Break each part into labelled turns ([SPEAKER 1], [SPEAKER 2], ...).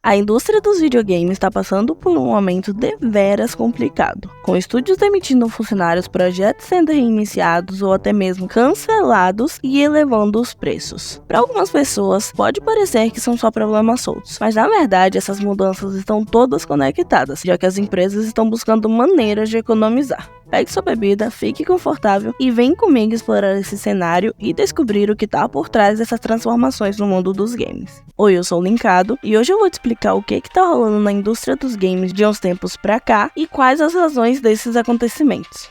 [SPEAKER 1] A indústria dos videogames está passando por um momento deveras complicado, com estúdios demitindo funcionários, projetos sendo reiniciados ou até mesmo cancelados e elevando os preços. Para algumas pessoas, pode parecer que são só problemas soltos, mas na verdade essas mudanças estão todas conectadas, já que as empresas estão buscando maneiras de economizar. Pegue sua bebida, fique confortável e vem comigo explorar esse cenário e descobrir o que está por trás dessas transformações no mundo dos games. Oi, eu sou o Linkado e hoje eu vou te explicar o que está rolando na indústria dos games de uns tempos pra cá e quais as razões desses acontecimentos.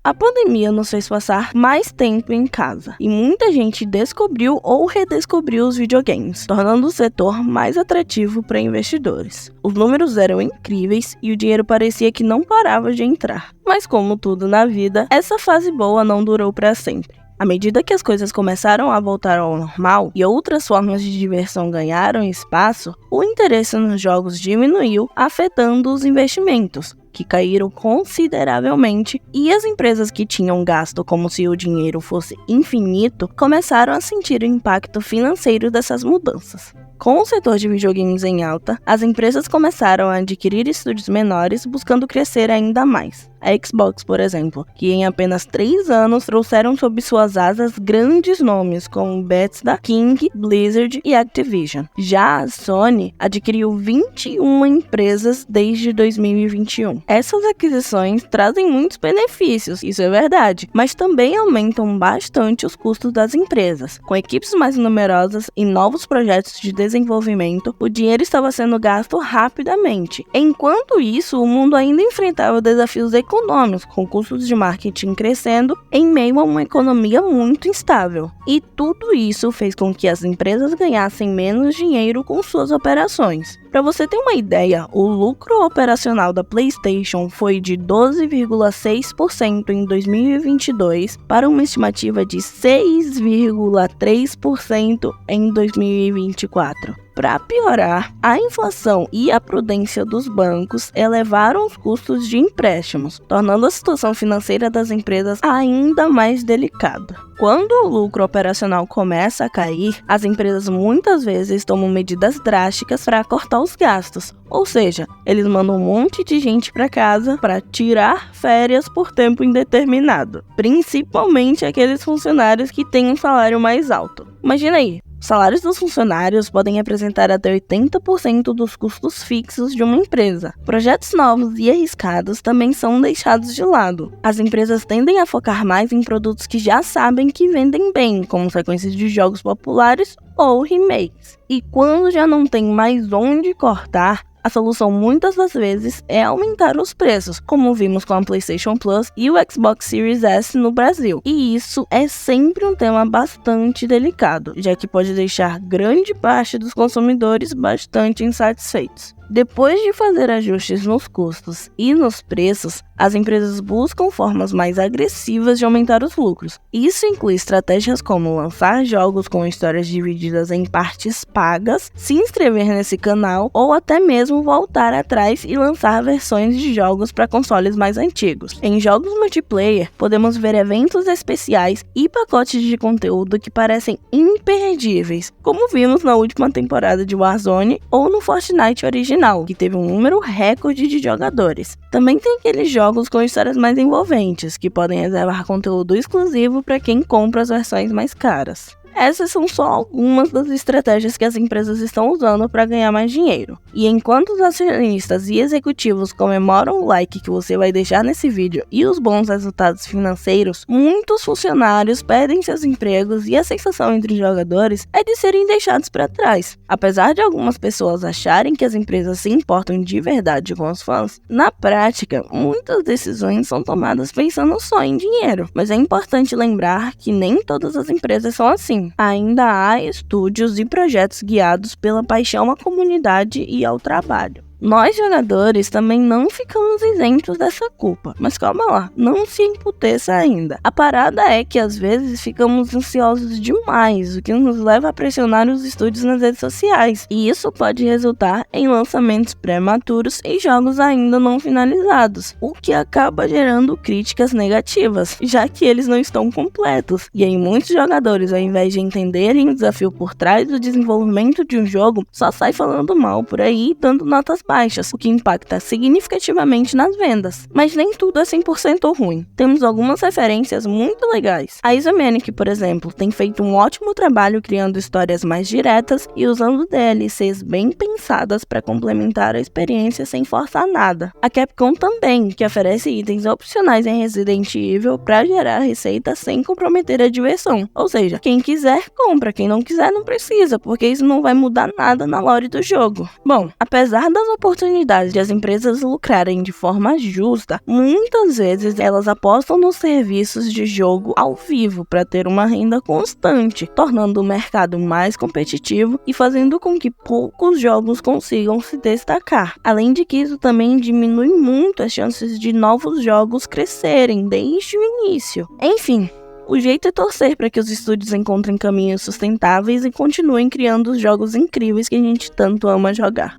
[SPEAKER 1] A pandemia nos fez passar mais tempo em casa, e muita gente descobriu ou redescobriu os videogames, tornando o setor mais atrativo para investidores. Os números eram incríveis e o dinheiro parecia que não parava de entrar. Mas como tudo na vida, essa fase boa não durou para sempre. À medida que as coisas começaram a voltar ao normal e outras formas de diversão ganharam espaço, o interesse nos jogos diminuiu, afetando os investimentos, que caíram consideravelmente, e as empresas que tinham gasto como se o dinheiro fosse infinito começaram a sentir o impacto financeiro dessas mudanças. Com o setor de videogames em alta, as empresas começaram a adquirir estúdios menores buscando crescer ainda mais. A Xbox, por exemplo, que em apenas 3 anos trouxeram sob suas asas grandes nomes como Bethesda, King, Blizzard e Activision. Já a Sony adquiriu 21 empresas desde 2021. Essas aquisições trazem muitos benefícios, isso é verdade, mas também aumentam bastante os custos das empresas. Com equipes mais numerosas e novos projetos de desenvolvimento, o dinheiro estava sendo gasto rapidamente. Enquanto isso, o mundo ainda enfrentava desafios econômicos, com custos de marketing crescendo em meio a uma economia muito instável. E tudo isso fez com que as empresas ganhassem menos dinheiro com suas operações. Para você ter uma ideia, o lucro operacional da PlayStation foi de 12,6% em 2022 para uma estimativa de 6,3% em 2024. Para piorar, a inflação e a prudência dos bancos elevaram os custos de empréstimos, tornando a situação financeira das empresas ainda mais delicada. Quando o lucro operacional começa a cair, as empresas muitas vezes tomam medidas drásticas para cortar os gastos, ou seja, eles mandam um monte de gente para casa para tirar férias por tempo indeterminado, principalmente aqueles funcionários que têm um salário mais alto. Imagina aí, os salários dos funcionários podem representar até 80% dos custos fixos de uma empresa. Projetos novos e arriscados também são deixados de lado. As empresas tendem a focar mais em produtos que já sabem que vendem bem, como sequências de jogos populares ou remakes. E quando já não tem mais onde cortar, a solução muitas das vezes é aumentar os preços, como vimos com a PlayStation Plus e o Xbox Series S no Brasil. E isso é sempre um tema bastante delicado, já que pode deixar grande parte dos consumidores bastante insatisfeitos. Depois de fazer ajustes nos custos e nos preços, as empresas buscam formas mais agressivas de aumentar os lucros. Isso inclui estratégias como lançar jogos com histórias divididas em partes pagas, se inscrever nesse canal ou até mesmo voltar atrás e lançar versões de jogos para consoles mais antigos. Em jogos multiplayer, podemos ver eventos especiais e pacotes de conteúdo que parecem imperdíveis, como vimos na última temporada de Warzone ou no Fortnite original, que teve um número recorde de jogadores. Também tem aqueles jogos com histórias mais envolventes, que podem reservar conteúdo exclusivo para quem compra as versões mais caras. Essas são só algumas das estratégias que as empresas estão usando para ganhar mais dinheiro. E enquanto os acionistas e executivos comemoram o like que você vai deixar nesse vídeo e os bons resultados financeiros, muitos funcionários perdem seus empregos e a sensação entre os jogadores é de serem deixados para trás. Apesar de algumas pessoas acharem que as empresas se importam de verdade com os fãs, na prática, muitas decisões são tomadas pensando só em dinheiro. Mas é importante lembrar que nem todas as empresas são assim. Ainda há estúdios e projetos guiados pela paixão à comunidade e ao trabalho. Nós jogadores também não ficamos isentos dessa culpa, mas calma lá, não se emputeça ainda. A parada é que às vezes ficamos ansiosos demais, o que nos leva a pressionar os estúdios nas redes sociais, e isso pode resultar em lançamentos prematuros e jogos ainda não finalizados, o que acaba gerando críticas negativas, já que eles não estão completos. E aí muitos jogadores, ao invés de entenderem o desafio por trás do desenvolvimento de um jogo, só sai falando mal por aí e dando notas baixas, o que impacta significativamente nas vendas. Mas nem tudo é 100% ruim. Temos algumas referências muito legais. A Isomanic, por exemplo, tem feito um ótimo trabalho criando histórias mais diretas e usando DLCs bem pensadas para complementar a experiência sem forçar nada. A Capcom também, que oferece itens opcionais em Resident Evil para gerar receita sem comprometer a diversão. Ou seja, quem quiser compra, quem não quiser não precisa, porque isso não vai mudar nada na lore do jogo. Bom, apesar das oportunidades de as empresas lucrarem de forma justa, muitas vezes elas apostam nos serviços de jogo ao vivo para ter uma renda constante, tornando o mercado mais competitivo e fazendo com que poucos jogos consigam se destacar. Além de que isso também diminui muito as chances de novos jogos crescerem desde o início. Enfim, o jeito é torcer para que os estúdios encontrem caminhos sustentáveis e continuem criando os jogos incríveis que a gente tanto ama jogar.